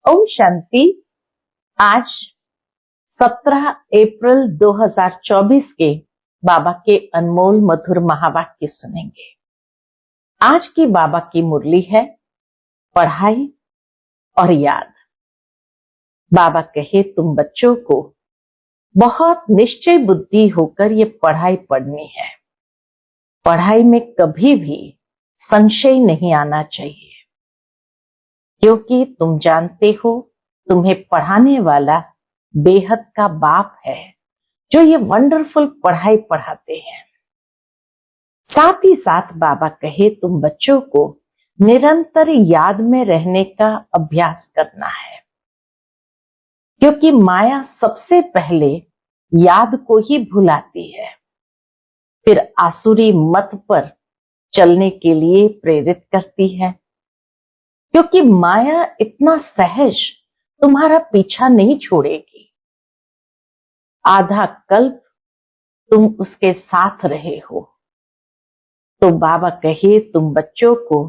ओम शांति। आज 17 अप्रैल 2024 के बाबा के अनमोल मधुर महावाक्य सुनेंगे। आज की बाबा की मुरली है पढ़ाई और याद। बाबा कहे तुम बच्चों को बहुत निश्चय बुद्धि होकर ये पढ़ाई पढ़नी है। पढ़ाई में कभी भी संशय नहीं आना चाहिए, क्योंकि तुम जानते हो तुम्हें पढ़ाने वाला बेहद का बाप है जो ये वंडरफुल पढ़ाई पढ़ाते हैं। साथ ही साथ बाबा कहे तुम बच्चों को निरंतर याद में रहने का अभ्यास करना है, क्योंकि माया सबसे पहले याद को ही भुलाती है, फिर आसुरी मत पर चलने के लिए प्रेरित करती है। क्योंकि माया इतना सहज तुम्हारा पीछा नहीं छोड़ेगी। आधा कल्प तुम उसके साथ रहे हो, तो बाबा कहे तुम बच्चों को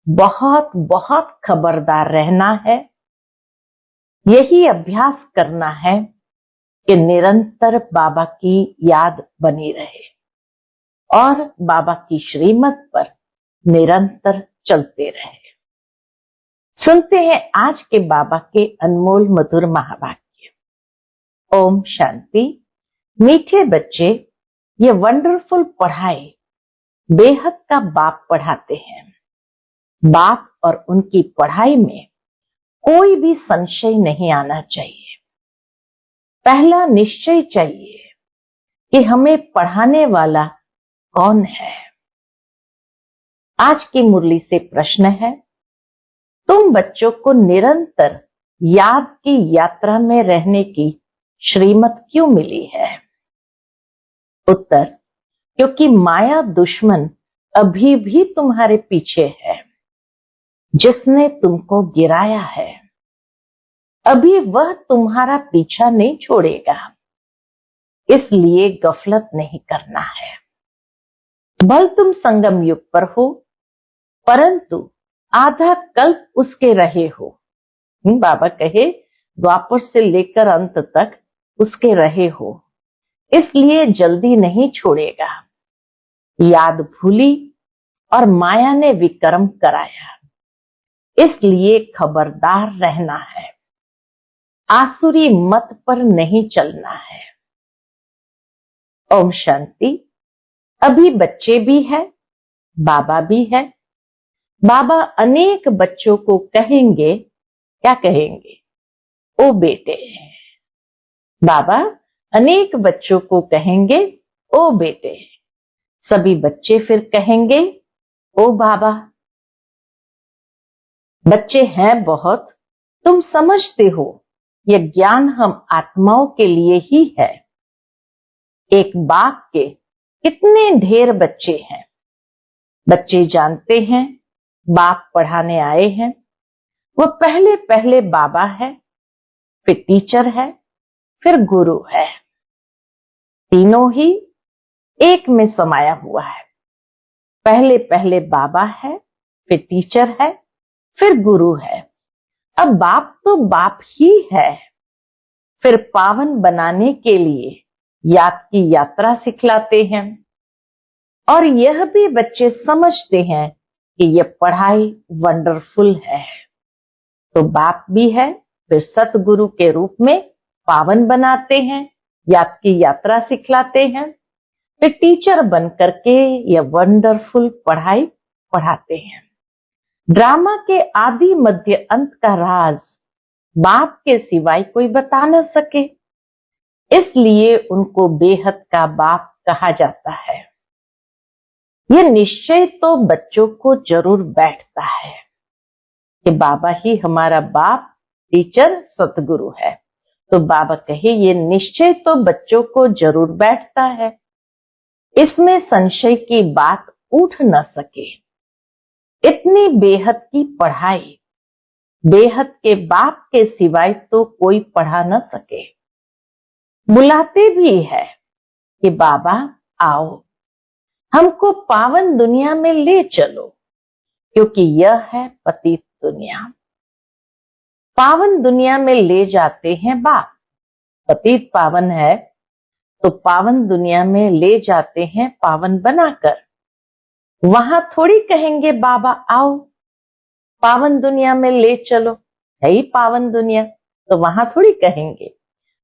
बहुत बहुत खबरदार रहना है। यही अभ्यास करना है कि निरंतर बाबा की याद बनी रहे और बाबा की श्रीमत पर निरंतर चलते रहे। सुनते हैं आज के बाबा के अनमोल मधुर महावाक्य। ओम शांति। मीठे बच्चे, ये वंडरफुल पढ़ाई बेहद का बाप पढ़ाते हैं। बाप और उनकी पढ़ाई में कोई भी संशय नहीं आना चाहिए। पहला निश्चय चाहिए कि हमें पढ़ाने वाला कौन है। आज की मुरली से प्रश्न है, तुम बच्चों को निरंतर याद की यात्रा में रहने की श्रीमत क्यों मिली है? उत्तर, क्योंकि माया दुश्मन अभी भी तुम्हारे पीछे है। जिसने तुमको गिराया है अभी वह तुम्हारा पीछा नहीं छोड़ेगा, इसलिए गफलत नहीं करना है। भल तुम संगम युग पर हो, परंतु आधा कल्प उसके रहे हो। बाबा कहे द्वापर से लेकर अंत तक उसके रहे हो, इसलिए जल्दी नहीं छोड़ेगा। याद भूली और माया ने विक्रम कराया, इसलिए खबरदार रहना है। आसुरी मत पर नहीं चलना है। ओम शांति। अभी बच्चे भी है, बाबा भी है। बाबा अनेक बच्चों को कहेंगे, क्या कहेंगे? ओ बेटे। बाबा अनेक बच्चों को कहेंगे ओ बेटे। सभी बच्चे फिर कहेंगे ओ बाबा। बच्चे हैं बहुत, तुम समझते हो यह ज्ञान हम आत्माओं के लिए ही है। एक बाप के कितने ढेर बच्चे हैं। बच्चे जानते हैं बाप पढ़ाने आए हैं। वो पहले पहले बाबा है, फिर टीचर है, फिर गुरु है। तीनों ही एक में समाया हुआ है। पहले पहले बाबा है, फिर टीचर है, फिर गुरु है। अब बाप तो बाप ही है, फिर पावन बनाने के लिए याद की यात्रा सिखलाते हैं। और यह भी बच्चे समझते हैं कि यह पढ़ाई वंडरफुल है। तो बाप भी है, फिर सतगुरु के रूप में पावन बनाते हैं, याद की यात्रा सिखलाते हैं, फिर टीचर बन करके यह वंडरफुल पढ़ाई पढ़ाते हैं। ड्रामा के आदि मध्य अंत का राज बाप के सिवाय कोई बता न सके, इसलिए उनको बेहद का बाप कहा जाता है। यह निश्चय तो बच्चों को जरूर बैठता है कि बाबा ही हमारा बाप, टीचर, सतगुरु है। तो बाबा कहे ये निश्चय तो बच्चों को जरूर बैठता है, इसमें संशय की बात उठ न सके। इतनी बेहद की पढ़ाई बेहद के बाप के सिवाय तो कोई पढ़ा न सके। बुलाते भी है कि बाबा आओ, हमको पावन दुनिया में ले चलो, क्योंकि यह है पतित दुनिया। पावन दुनिया में ले जाते हैं बाप। पतित पावन है तो पावन दुनिया में ले जाते हैं पावन बनाकर। वहां थोड़ी कहेंगे बाबा आओ पावन दुनिया में ले चलो, है ही पावन दुनिया, तो वहां थोड़ी कहेंगे।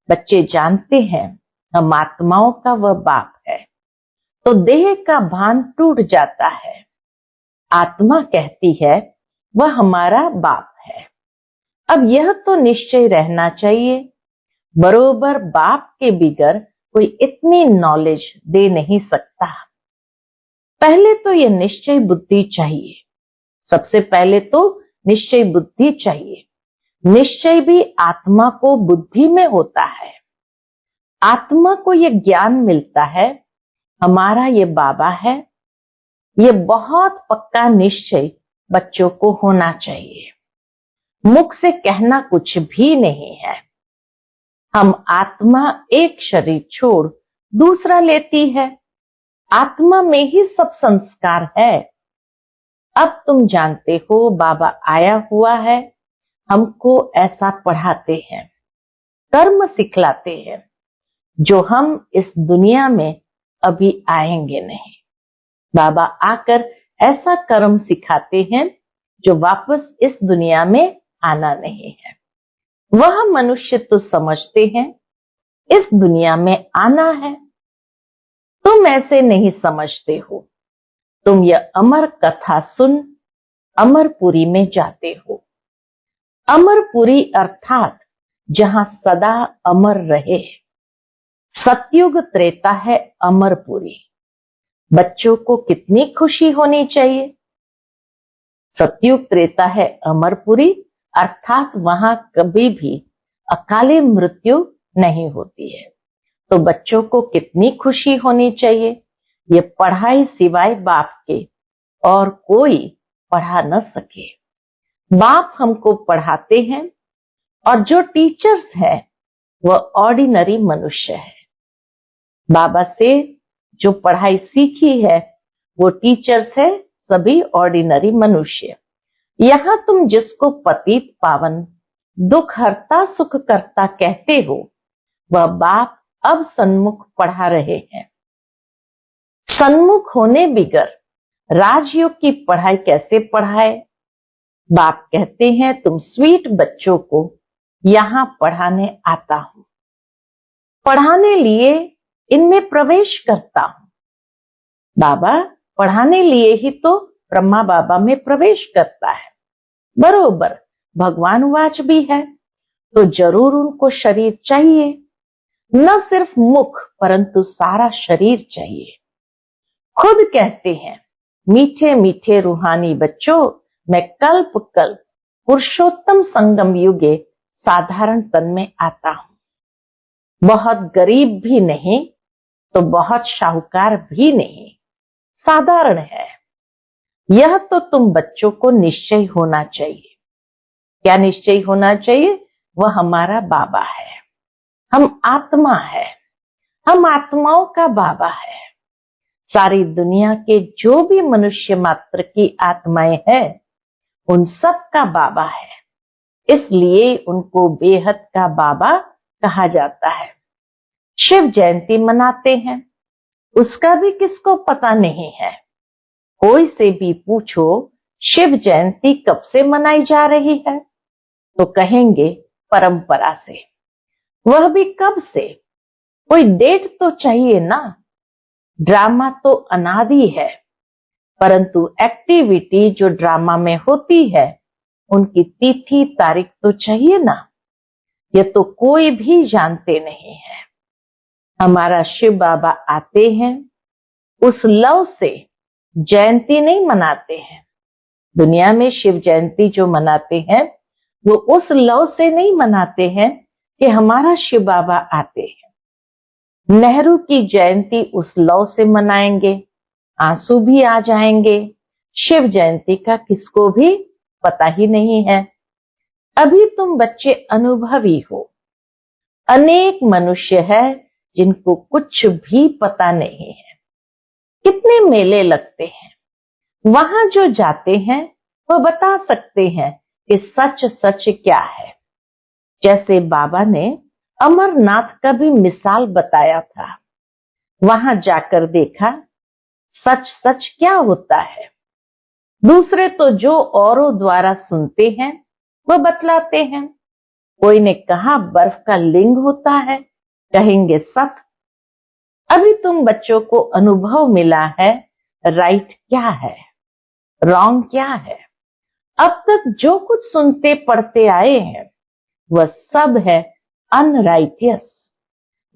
बच्चे जानते हैं हम आत्माओं का वह बाप है, तो देह का भान टूट जाता है। आत्मा कहती है वह हमारा बाप है। अब यह तो निश्चय रहना चाहिए, बरोबर बाप के बिगर कोई इतनी नॉलेज दे नहीं सकता। पहले तो यह निश्चय बुद्धि चाहिए, सबसे पहले तो निश्चय बुद्धि चाहिए। निश्चय भी आत्मा को बुद्धि में होता है। आत्मा को यह ज्ञान मिलता है हमारा ये बाबा है। ये बहुत पक्का निश्चय बच्चों को होना चाहिए। मुख से कहना कुछ भी नहीं है। हम आत्मा एक शरीर छोड़ दूसरा लेती है। आत्मा में ही सब संस्कार है। अब तुम जानते हो बाबा आया हुआ है, हमको ऐसा पढ़ाते हैं, कर्म सिखलाते हैं, जो हम इस दुनिया में अभी आएंगे नहीं। बाबा आकर ऐसा कर्म सिखाते हैं जो वापस इस दुनिया में आना नहीं है। वह मनुष्य तो समझते हैं इस दुनिया में आना है, तुम ऐसे नहीं समझते हो। तुम यह अमर कथा सुन अमरपुरी में जाते हो। अमरपुरी अर्थात जहां सदा अमर रहे। सतयुग त्रेता है अमरपुरी। बच्चों को कितनी खुशी होनी चाहिए। सतयुग त्रेता है अमरपुरी अर्थात वहां कभी भी अकाली मृत्यु नहीं होती है। तो बच्चों को कितनी खुशी होनी चाहिए। ये पढ़ाई सिवाय बाप के और कोई पढ़ा न सके। बाप हमको पढ़ाते हैं और जो टीचर्स है वह ऑर्डिनरी मनुष्य है। बाबा से जो पढ़ाई सीखी है वो टीचर्स है सभी ऑर्डिनरी मनुष्य। यहां तुम जिसको पतित पावन दुख हरता सुख करता कहते हो वह बाप अब सन्मुख पढ़ा रहे हैं। सन्मुख होने बिगर राजयोग की पढ़ाई कैसे पढ़ाए। बाप कहते हैं तुम स्वीट बच्चों को यहां पढ़ाने आता हूं, पढ़ाने लिए इनमें प्रवेश करता हूं। बाबा पढ़ाने लिए ही तो ब्रह्मा बाबा में प्रवेश करता है। बरोबर भगवान वाच भी है, तो जरूर उनको शरीर चाहिए, न सिर्फ मुख परंतु सारा शरीर चाहिए। खुद कहते हैं मीठे मीठे रूहानी बच्चों, मैं कल्प कल्प पुरुषोत्तम संगम युगे साधारण तन में आता हूं। बहुत गरीब भी नहीं तो बहुत शाहूकार भी नहीं, साधारण है। यह तो तुम बच्चों को निश्चय होना चाहिए। क्या निश्चय होना चाहिए। वह हमारा बाबा है, हम आत्मा है, हम आत्माओं का बाबा है। सारी दुनिया के जो भी मनुष्य मात्र की आत्माएं हैं उन सब का बाबा है, इसलिए उनको बेहद का बाबा कहा जाता है। शिव जयंती मनाते हैं, उसका भी किसको पता नहीं है। कोई से भी पूछो शिव जयंती कब से मनाई जा रही है तो कहेंगे परंपरा से। वह भी कब से, कोई डेट तो चाहिए ना। ड्रामा तो अनादि है, परंतु एक्टिविटी जो ड्रामा में होती है उनकी तिथि तारीख तो चाहिए ना। ये तो कोई भी जानते नहीं है। हमारा शिव बाबा आते हैं, उस लव से जयंती नहीं मनाते हैं। दुनिया में शिव जयंती जो मनाते हैं वो उस लव से नहीं मनाते हैं कि हमारा शिव बाबा आते हैं। नेहरू की जयंती उस लव से मनाएंगे, आंसू भी आ जाएंगे। शिव जयंती का किसको भी पता ही नहीं है। अभी तुम बच्चे अनुभवी हो। अनेक मनुष्य है जिनको कुछ भी पता नहीं है। कितने मेले लगते हैं, वहां जो जाते हैं वो बता सकते हैं कि सच सच क्या है। जैसे बाबा ने अमरनाथ का भी मिसाल बताया था। वहां जाकर देखा सच सच क्या होता है। दूसरे तो जो औरों द्वारा सुनते हैं वो बतलाते हैं। कोई ने कहा बर्फ का लिंग होता है, कहेंगे सत्य। अभी तुम बच्चों को अनुभव मिला है राइट क्या है, रॉन्ग क्या है। अब तक जो कुछ सुनते पढ़ते आए हैं वह सब है अनराइटियस।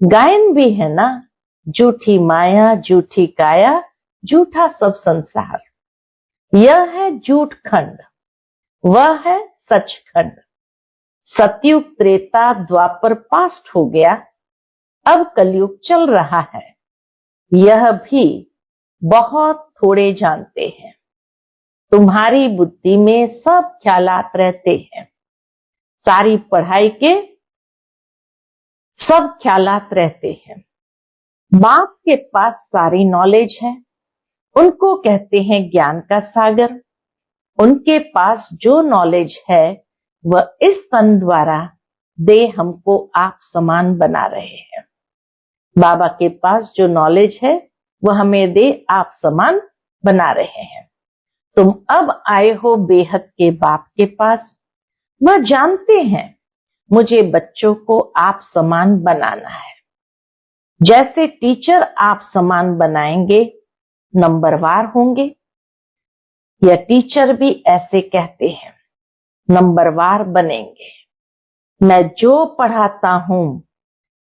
गायन भी है ना, झूठी माया झूठी काया झूठा सब संसार। यह है झूठ खंड, वह है सचखंड। सतयुग त्रेता द्वापर पास्ट हो गया, अब कलयुग चल रहा है। यह भी बहुत थोड़े जानते हैं। तुम्हारी बुद्धि में सब ख्यालात रहते हैं। सारी पढ़ाई के सब ख्यालात रहते हैं। बाप के पास सारी नॉलेज है, उनको कहते हैं ज्ञान का सागर। उनके पास जो नॉलेज है वह इस तन द्वारा दे हमको आप समान बना रहे हैं। बाबा के पास जो नॉलेज है वह हमें दे आप समान बना रहे हैं। तुम अब आए हो बेहद के बाप के पास। वह जानते हैं मुझे बच्चों को आप समान बनाना है। जैसे टीचर आप समान बनाएंगे नंबरवार होंगे। यह टीचर भी ऐसे कहते हैं नंबरवार बनेंगे। मैं जो पढ़ाता हूं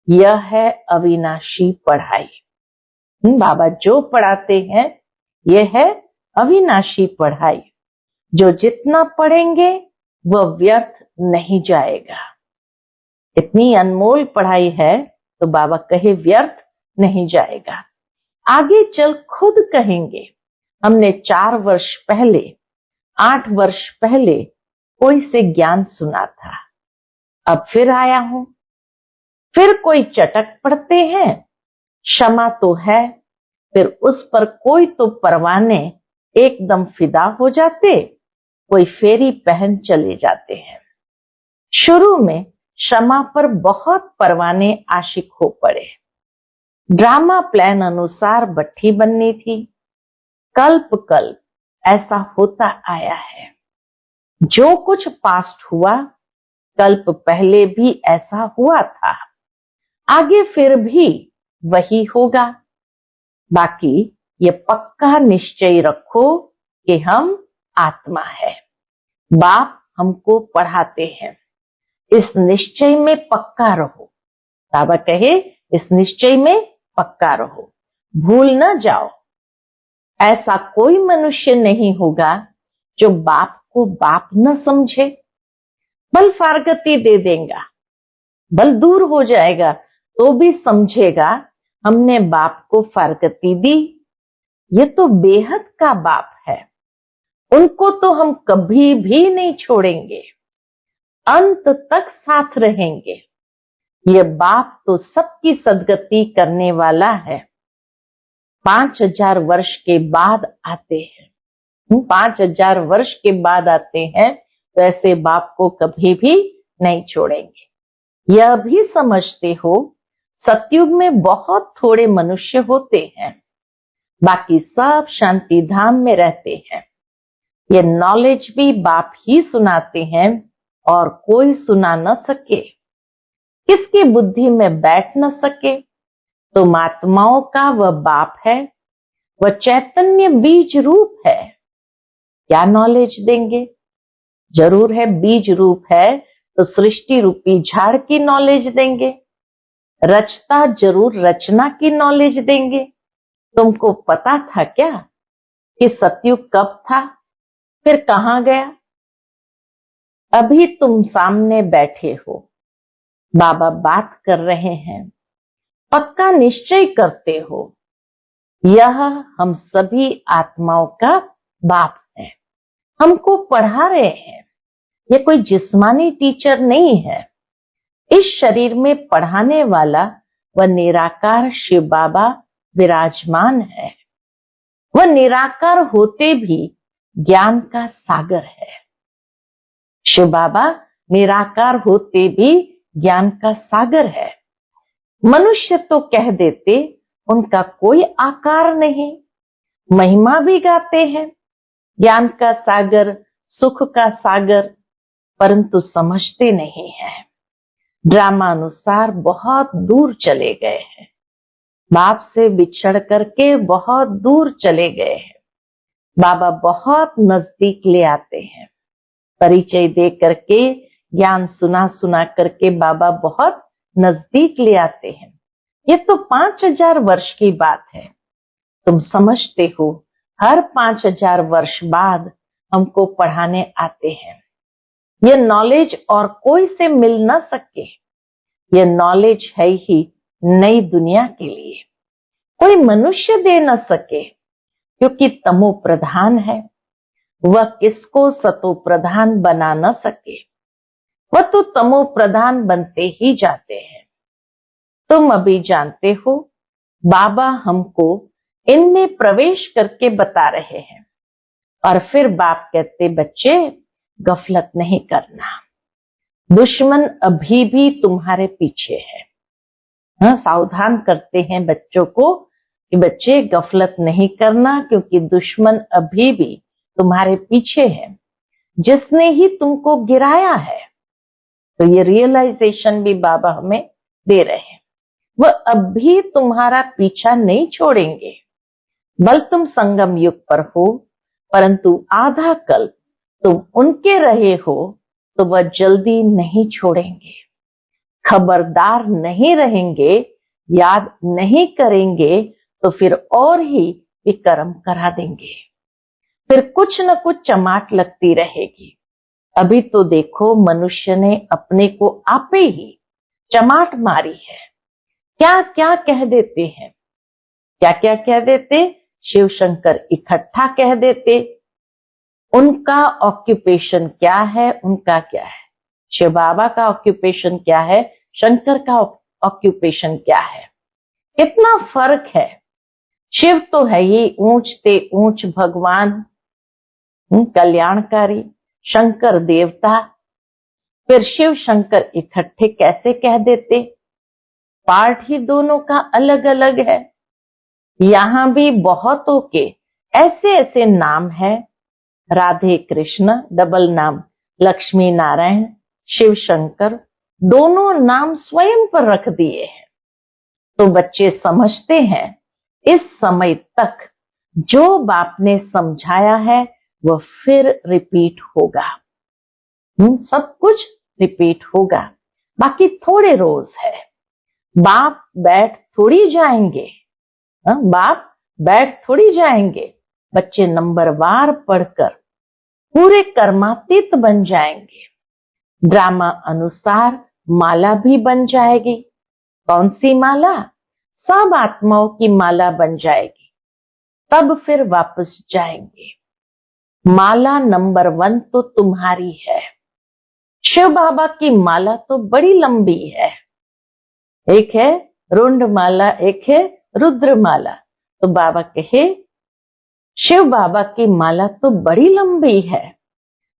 यह है अविनाशी पढ़ाई। बाबा जो पढ़ाते हैं यह है अविनाशी पढ़ाई। जो जितना पढ़ेंगे वह व्यर्थ नहीं जाएगा। इतनी अनमोल पढ़ाई है तो बाबा कहे व्यर्थ नहीं जाएगा। आगे चल खुद कहेंगे हमने 4 वर्ष पहले 8 वर्ष पहले कोई से ज्ञान सुना था, अब फिर आया हूं। फिर कोई चटक पड़ते हैं, क्षमा तो है, फिर उस पर कोई तो परवाने एकदम फिदा हो जाते, कोई फेरी पहन चले जाते हैं। शुरू में क्षमा पर बहुत परवाने आशिक हो पड़े। ड्रामा प्लान अनुसार भट्ठी बननी थी। कल्प कल्प ऐसा होता आया है। जो कुछ पास्ट हुआ कल्प पहले भी ऐसा हुआ था, आगे फिर भी वही होगा। बाकी ये पक्का निश्चय रखो कि हम आत्मा है। बाप हमको पढ़ाते हैं, इस निश्चय में पक्का रहो। बाबा कहे इस निश्चय में पक्का रहो, भूल न जाओ। ऐसा कोई मनुष्य नहीं होगा जो बाप को बाप न समझे। बल फारगती दे देगा, बल दूर हो जाएगा तो भी समझेगा हमने बाप को फारगती दी। ये तो बेहद का बाप है, उनको तो हम कभी भी नहीं छोड़ेंगे, अंत तक साथ रहेंगे। ये बाप तो सबकी सदगति करने वाला है। 5000 वर्ष के बाद आते हैं, 5000 वर्ष के बाद आते हैं, तो ऐसे बाप को कभी भी नहीं छोड़ेंगे। यह भी समझते हो सतयुग में बहुत थोड़े मनुष्य होते हैं, बाकी सब शांति धाम में रहते हैं। ये नॉलेज भी बाप ही सुनाते हैं और कोई सुना न सके। किसकी बुद्धि में बैठ न सके। तुम आत्माओं का वह बाप है, वह चैतन्य बीज रूप है। क्या नॉलेज देंगे? जरूर है बीज रूप है तो सृष्टि रूपी झाड़ की नॉलेज देंगे। रचता जरूर रचना की नॉलेज देंगे। तुमको पता था क्या कि सतयुग कब था, फिर कहां गया? अभी तुम सामने बैठे हो, बाबा बात कर रहे हैं, पक्का निश्चय करते हो यह हम सभी आत्माओं का बाप है। हमको पढ़ा रहे हैं। ये कोई जिस्मानी टीचर नहीं है। इस शरीर में पढ़ाने वाला वह निराकार शिव बाबा विराजमान है। वह निराकार होते भी ज्ञान का सागर है। शिव बाबा निराकार होते भी ज्ञान का सागर है। मनुष्य तो कह देते उनका कोई आकार नहीं, महिमा भी गाते हैं ज्ञान का सागर, सुख का सागर, परंतु समझते नहीं है। ड्रामा अनुसार बहुत दूर चले गए हैं, बाप से बिछड़ करके बहुत दूर चले गए हैं। बाबा बहुत नजदीक ले आते हैं, परिचय दे करके, ज्ञान सुना सुना करके बाबा बहुत नजदीक ले आते हैं। ये तो 5000 वर्ष की बात है। तुम समझते हो, हर 5000 वर्ष बाद हमको पढ़ाने आते हैं। ये नॉलेज और कोई से मिल न सके, ये नॉलेज है ही नई दुनिया के लिए। कोई मनुष्य दे न सके, क्योंकि तमो प्रधान है। वह किसको सतो प्रधान बना न सके, वह तो तमो प्रधान बनते ही जाते हैं। तुम अभी जानते हो, बाबा हमको इनमें प्रवेश करके बता रहे हैं। और फिर बाप कहते, बच्चे गफलत नहीं करना, दुश्मन अभी भी तुम्हारे पीछे है। हाँ, सावधान करते हैं बच्चों को कि बच्चे गफलत नहीं करना, क्योंकि दुश्मन अभी भी तुम्हारे पीछे है। जिसने ही तुमको गिराया है, तो ये रियलाइजेशन भी बाबा हमें दे रहे हैं, वह अब भी तुम्हारा पीछा नहीं छोड़ेंगे। बल तुम संगम युग पर हो, परंतु आधा कल तुम उनके रहे हो, तो वह जल्दी नहीं छोड़ेंगे। खबरदार नहीं रहेंगे, याद नहीं करेंगे, तो फिर और ही विकर्म करा देंगे। फिर कुछ न कुछ चमाट लगती रहेगी। अभी तो देखो, मनुष्य ने अपने को आपे ही चमाट मारी है। क्या क्या कह देते हैं, क्या क्या कह देते, शिव शंकर इकट्ठा कह देते। उनका ऑक्यूपेशन क्या है, उनका क्या है, शिव बाबा का ऑक्यूपेशन क्या है, शंकर का ऑक्यूपेशन क्या है, कितना फर्क है। शिव तो है ही ऊंच ते ऊंच भगवान, कल्याणकारी, शंकर देवता। फिर शिव शंकर इकट्ठे कैसे कह देते, पार्ट ही दोनों का अलग अलग है। यहां भी बहुतों के ऐसे ऐसे नाम है, राधे कृष्ण डबल नाम, लक्ष्मी नारायण, शिव शंकर, दोनों नाम स्वयं पर रख दिए हैं। तो बच्चे समझते हैं, इस समय तक जो बाप ने समझाया है वह फिर रिपीट होगा। सब कुछ रिपीट होगा, बाकी थोड़े रोज है। बाप बैठ थोड़ी जाएंगे, बाप बैठ थोड़ी जाएंगे। बच्चे नंबरवार पढ़कर पूरे कर्मातीत बन जाएंगे। ड्रामा अनुसार माला भी बन जाएगी। कौन सी माला? सब आत्माओं की माला बन जाएगी। तब फिर वापस जाएंगे। माला नंबर 1 तो तुम्हारी है। शिव बाबा की माला तो बड़ी लंबी है, एक है रुंड माला, एक है रुद्र माला। तो बाबा कहे, शिव बाबा की माला तो बड़ी लंबी है,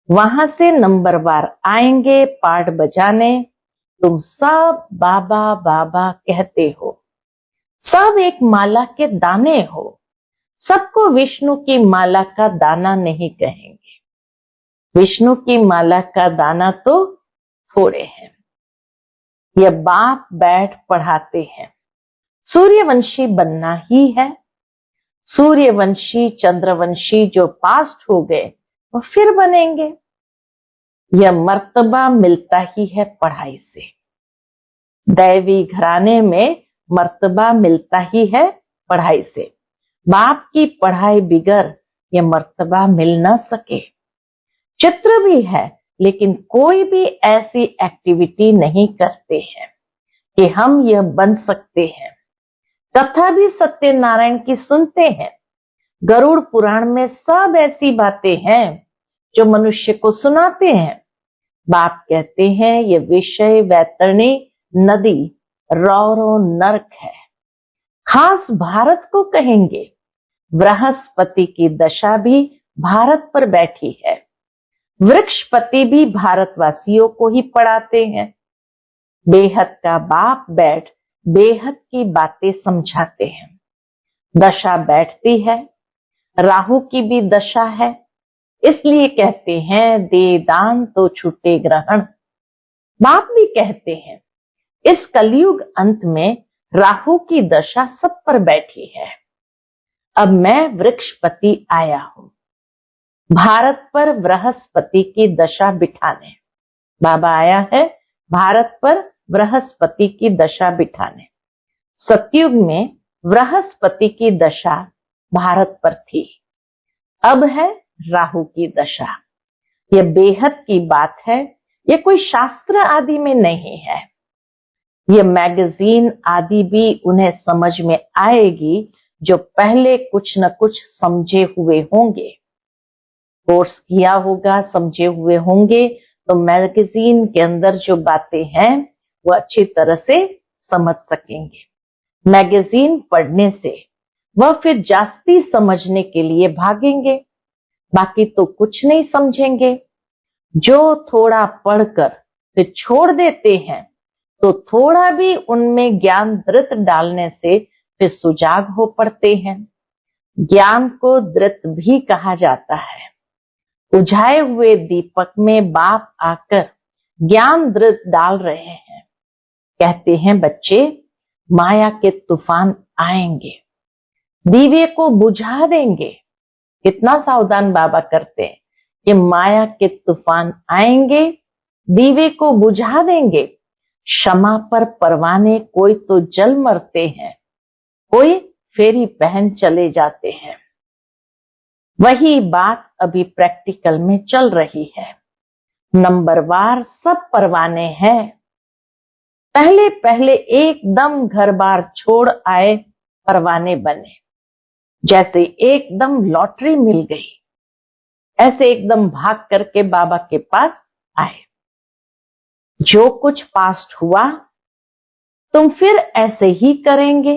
वहां से नंबरवार आएंगे पाठ बजाने। तुम सब बाबा बाबा कहते हो, सब एक माला के दाने हो। सबको विष्णु की माला का दाना नहीं कहेंगे, विष्णु की माला का दाना तो थोड़े हैं। यह बाप बैठ पढ़ाते हैं। सूर्यवंशी बनना ही है। सूर्यवंशी चंद्रवंशी जो पास्ट हो गए वो फिर बनेंगे। यह मर्तबा मिलता ही है पढ़ाई से। दैवी घराने में मर्तबा मिलता ही है पढ़ाई से। बाप की पढ़ाई बिगर यह मर्तबा मिल न सके। चित्र भी है, लेकिन कोई भी ऐसी एक्टिविटी नहीं करते हैं कि हम यह बन सकते हैं। कथा भी सत्यनारायण की सुनते हैं। गरुड़ पुराण में सब ऐसी बातें हैं जो मनुष्य को सुनाते हैं। बाप कहते हैं ये विषय वैतरणी नदी रौरो नरक है। खास भारत को कहेंगे। बृहस्पति की दशा भी भारत पर बैठी है। वृक्षपति भी भारतवासियों को ही पढ़ाते हैं। बेहद का बाप बैठ बेहद की बातें समझाते हैं। दशा बैठती है, राहु की भी दशा है, इसलिए कहते हैं दे दान तो छूटे ग्रहण। बाप भी कहते हैं इस कलयुग अंत में राहु की दशा सब पर बैठी है। अब मैं वृक्षपति आया हूं भारत पर बृहस्पति की दशा बिठाने। बाबा आया है भारत पर बृहस्पति की दशा बिठाने। सतयुग में बृहस्पति की दशा भारत पर थी, अब है राहु की दशा। यह बेहद की बात है, यह कोई शास्त्र आदि में नहीं है। यह मैगजीन आदि भी उन्हें समझ में आएगी जो पहले कुछ न कुछ समझे हुए होंगे, कोर्स किया होगा, समझे हुए होंगे, तो मैगजीन के अंदर जो बातें हैं वो अच्छी तरह से समझ सकेंगे। मैगजीन पढ़ने से वह फिर जास्ती समझने के लिए भागेंगे, बाकी तो कुछ नहीं समझेंगे। जो थोड़ा पढ़कर फिर छोड़ देते हैं तो थोड़ा भी उनमें ज्ञान दृत डालने से फिर सुजाग हो पड़ते हैं। ज्ञान को दृत भी कहा जाता है। बुझाए हुए दीपक में बाप आकर ज्ञान दृत डाल रहे हैं। कहते हैं बच्चे माया के तूफान आएंगे, दीवे को बुझा देंगे। कितना सावधान बाबा करते हैं कि माया के तूफान आएंगे, दीवे को बुझा देंगे। क्षमा पर परवाने कोई तो जल मरते हैं, कोई फेरी पहन चले जाते हैं। वही बात अभी प्रैक्टिकल में चल रही है। नंबरवार सब परवाने हैं। पहले पहले एकदम घर बार छोड़ आए परवाने बने। जैसे एकदम लॉटरी मिल गई, ऐसे एकदम भाग करके बाबा के पास आए। जो कुछ पास्ट हुआ तुम फिर ऐसे ही करेंगे,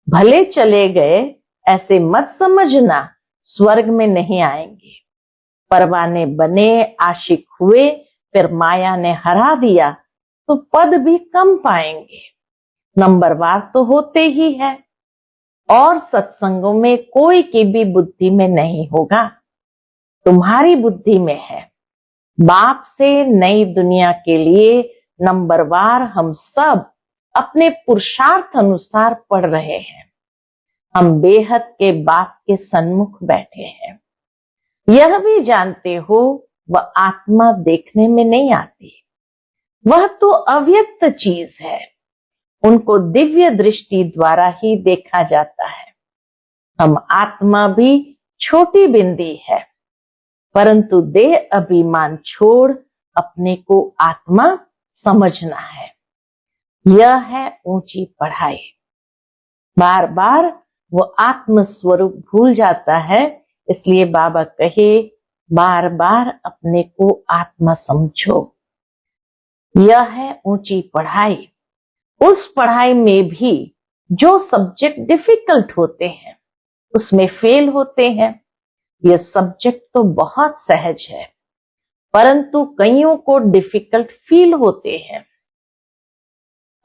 भले चले गए ऐसे मत समझना स्वर्ग में नहीं आएंगे। परवाने बने, आशिक हुए, फिर माया ने हरा दिया तो पद भी कम पाएंगे। नंबरवार तो होते ही है और सत्संगों में कोई की भी बुद्धि में नहीं होगा, तुम्हारी बुद्धि में है। बाप से नई दुनिया के लिए नंबरवार हम सब अपने पुरुषार्थ अनुसार पढ़ रहे हैं। हम बेहद के बाप के सन्मुख बैठे हैं। यह भी जानते हो वह आत्मा देखने में नहीं आती, वह तो अव्यक्त चीज है, उनको दिव्य दृष्टि द्वारा ही देखा जाता है। हम आत्मा भी छोटी बिंदी है, परंतु देह अभिमान छोड़ अपने को आत्मा समझना है। यह है ऊंची पढ़ाई। बार बार वो आत्म स्वरूप भूल जाता है, इसलिए बाबा कहे बार बार अपने को आत्मा समझो। यह है ऊंची पढ़ाई। उस पढ़ाई में भी जो सब्जेक्ट डिफिकल्ट होते हैं उसमें फेल होते हैं। यह सब्जेक्ट तो बहुत सहज है, परंतु कईयों को डिफिकल्ट फील होते हैं।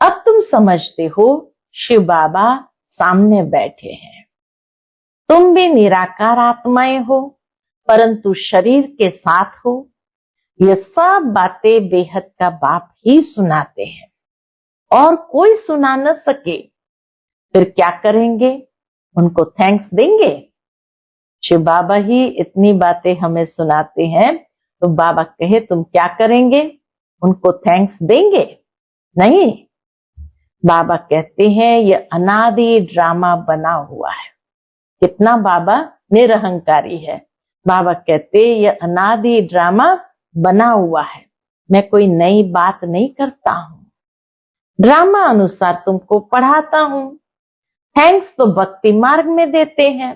अब तुम समझते हो शिव बाबा सामने बैठे हैं, तुम भी निराकार आत्माएं हो, परंतु शरीर के साथ हो। ये सब बातें बेहद का बाप ही सुनाते हैं और कोई सुना न सके, फिर क्या करेंगे? उनको थैंक्स देंगे? शिव बाबा ही इतनी बातें हमें सुनाते हैं, तो बाबा कहे तुम क्या करेंगे? उनको थैंक्स देंगे? नहीं। बाबा कहते हैं यह अनादि ड्रामा बना हुआ है। कितना बाबा निरहंकारी है। बाबा कहते यह अनादि ड्रामा बना हुआ है, मैं कोई नई बात नहीं करता हूं, ड्रामा अनुसार तुमको पढ़ाता हूं। थैंक्स तो भक्ति मार्ग में देते हैं।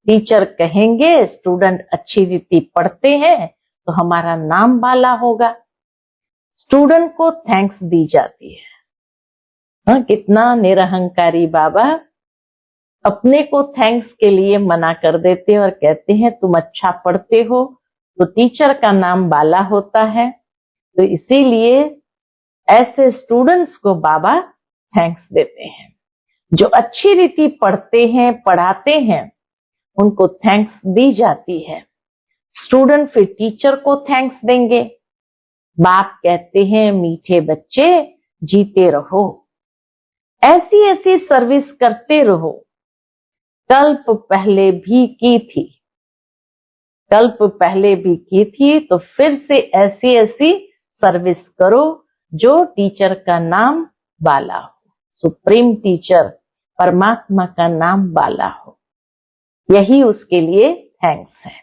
टीचर कहेंगे स्टूडेंट अच्छी रीति पढ़ते हैं तो हमारा नाम बाला होगा, स्टूडेंट को थैंक्स दी जाती है। कितना निरहंकारी बाबा अपने को थैंक्स के लिए मना कर देते हैं और कहते हैं तुम अच्छा पढ़ते हो तो टीचर का नाम बाला होता है, तो इसीलिए ऐसे स्टूडेंट्स को बाबा थैंक्स देते हैं। जो अच्छी रीति पढ़ते हैं, पढ़ाते हैं, उनको थैंक्स दी जाती है। स्टूडेंट फिर टीचर को थैंक्स देंगे। बाप कहते हैं मीठे बच्चे जीते रहो, ऐसी ऐसी सर्विस करते रहो, कल्प पहले भी की थी, कल्प पहले भी की थी, तो फिर से ऐसी ऐसी सर्विस करो जो टीचर का नाम बाला हो, सुप्रीम टीचर परमात्मा का नाम बाला हो। यही उसके लिए थैंक्स है।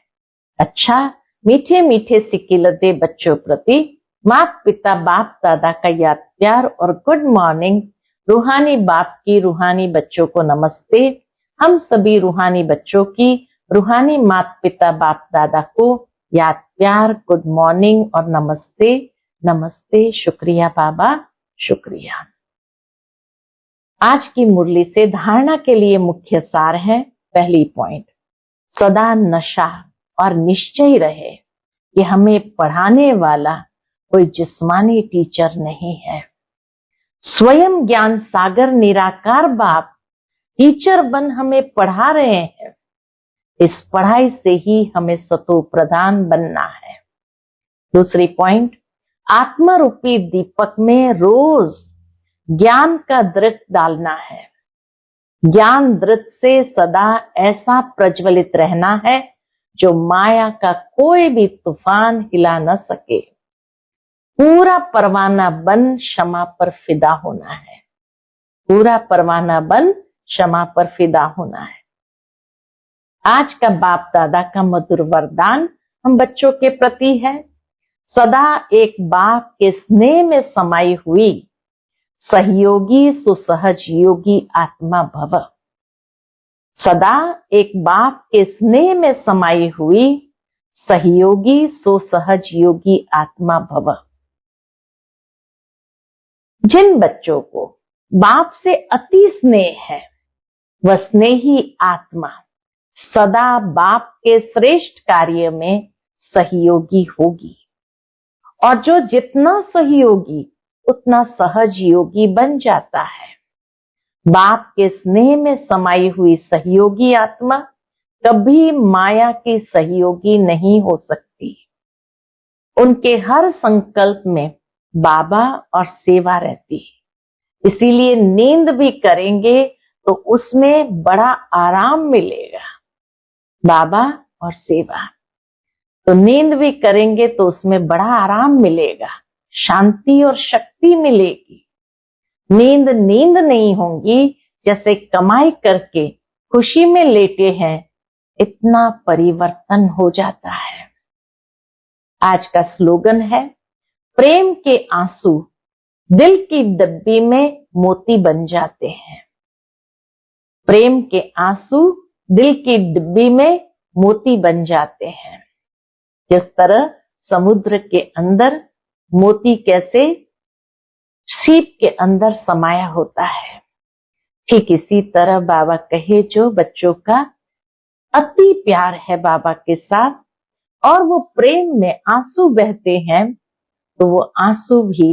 अच्छा, मीठे मीठे सिकिलते बच्चों प्रति माता पिता बाप दादा का याद प्यार और गुड मॉर्निंग। रूहानी बाप की रूहानी बच्चों को नमस्ते। हम सभी रूहानी बच्चों की रूहानी माता पिता बाप दादा को याद प्यार, गुड मॉर्निंग और नमस्ते। नमस्ते, शुक्रिया बाबा, शुक्रिया। आज की मुरली से धारणा के लिए मुख्य सार है। पहली पॉइंट, सदा नशा और निश्चय रहे कि हमें पढ़ाने वाला कोई जिस्मानी टीचर नहीं है। स्वयं ज्ञान सागर निराकार बाप टीचर बन हमें पढ़ा रहे हैं। इस पढ़ाई से ही हमें सतो प्रधान बनना है। दूसरी पॉइंट, आत्मा रूपी दीपक में रोज ज्ञान का दृत डालना है। ज्ञान दृत से सदा ऐसा प्रज्वलित रहना है जो माया का कोई भी तूफान हिला न सके। पूरा परवाना बन क्षमा पर फिदा होना है। पूरा परवाना बन क्षमा पर फिदा होना है। आज का बाप दादा का मधुर वरदान हम बच्चों के प्रति है। सदा एक बाप के स्नेह में समाई हुई सहयोगी सुसहज योगी आत्मा भव। सदा एक बाप के स्नेह में समाई हुई सहयोगी सुसहज योगी आत्मा भव। जिन बच्चों को बाप से अति स्नेह है, वह स्नेही आत्मा सदा बाप के श्रेष्ठ कार्य में सहयोगी होगी, और जो जितना सहयोगी उतना सहज योगी बन जाता है। बाप के स्नेह में समाई हुई सहयोगी आत्मा कभी माया की सहयोगी नहीं हो सकती। उनके हर संकल्प में बाबा और सेवा रहती है। इसीलिए नींद भी करेंगे तो उसमें बड़ा आराम मिलेगा। बाबा और सेवा, तो नींद भी करेंगे तो उसमें बड़ा आराम मिलेगा, शांति और शक्ति मिलेगी। नींद नींद नहीं होगी। जैसे कमाई करके खुशी में लेटे हैं, इतना परिवर्तन हो जाता है। आज का स्लोगन है, प्रेम के आंसू दिल की डिब्बी में मोती बन जाते हैं। प्रेम के आंसू दिल की डिब्बी में मोती बन जाते हैं। जिस तरह समुद्र के अंदर मोती कैसे सीप के अंदर समाया होता है, ठीक इसी तरह बाबा कहे जो बच्चों का अति प्यार है बाबा के साथ और वो प्रेम में आंसू बहते हैं, तो वो आंसू भी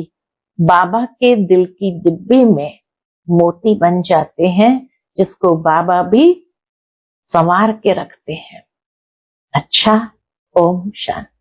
बाबा के दिल की डिब्बी में मोती बन जाते हैं, जिसको बाबा भी संवार के रखते हैं। अच्छा, ओम शांति।